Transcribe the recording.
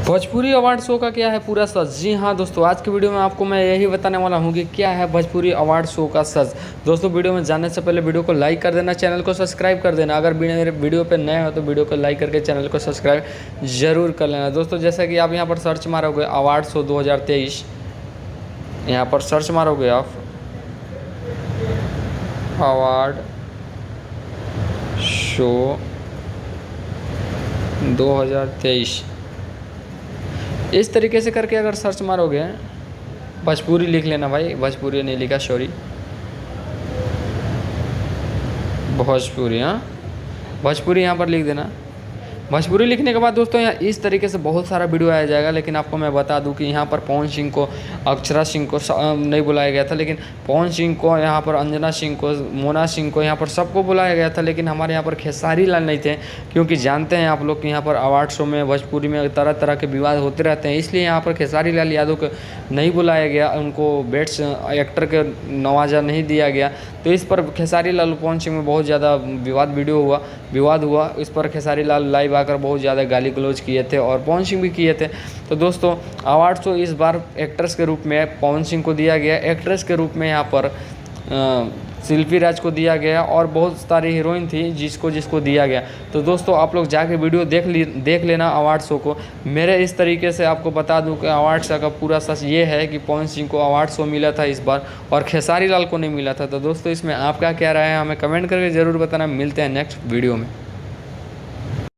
Bhojpuri award show का क्या है पूरा सच। जी हाँ दोस्तों, आज की वीडियो में आपको मैं यही बताने वाला हूँ कि क्या है भोजपुरी अवार्ड शो का सच। दोस्तों वीडियो में जाने से पहले वीडियो को लाइक कर देना, चैनल को सब्सक्राइब कर देना। अगर मेरे वीडियो पे नए हो तो वीडियो को लाइक करके चैनल को सब्सक्राइब जरूर कर लेना। दोस्तों जैसा कि आप यहाँ पर सर्च मारोगे अवार्ड शो 2023, यहाँ पर सर्च मारोगे आप अवार्ड शो 2023 इस तरीके से करके अगर सर्च मारोगे, भोजपुरी लिख लेना भाई, भोजपुरी नहीं लिखा सॉरी, भोजपुरी, हाँ भोजपुरी यहाँ पर लिख देना। भोजपुरी लिखने के बाद दोस्तों यहाँ इस तरीके से बहुत सारा वीडियो आया जाएगा, लेकिन आपको मैं बता दूं कि यहाँ पर पवन सिंह को, अक्षरा सिंह को नहीं बुलाया गया था, लेकिन पवन सिंह को, यहाँ पर अंजना सिंह को, मोना सिंह को, यहाँ पर सबको बुलाया गया था। लेकिन हमारे यहाँ पर खेसारी लाल नहीं थे, क्योंकि जानते हैं आप लोग कि यहाँ पर अवार्ड शो में भोजपुरी में तरह तरह के विवाद होते रहते हैं, इसलिए यहाँ पर खेसारी लाल यादव को नहीं बुलाया गया, उनको बेस्ट एक्टर के नवाजा नहीं दिया गया। तो इस पर खेसारी लाल पवन सिंह में बहुत ज़्यादा विवाद हुआ। इस पर खेसारी लाल लाइव आकर बहुत ज़्यादा गाली गलौज किए थे और पवन सिंह भी किए थे। तो दोस्तों अवार्ड शो इस बार एक्ट्रेस के रूप में पवन सिंह को दिया गया, एक्ट्रेस के रूप में यहाँ पर शिल्पी राज को दिया गया और बहुत सारी हीरोइन थी जिसको दिया गया। तो दोस्तों आप लोग जाके वीडियो देख लेना अवार्ड शो को। मेरे इस तरीके से आपको बता दूं कि अवार्ड शो का पूरा सच ये है कि पवन सिंह को अवार्ड शो मिला था इस बार और खेसारी लाल को नहीं मिला था। तो दोस्तों इसमें आपका क्या राय है हमें कमेंट करके ज़रूर बताना। मिलते हैं नेक्स्ट वीडियो में।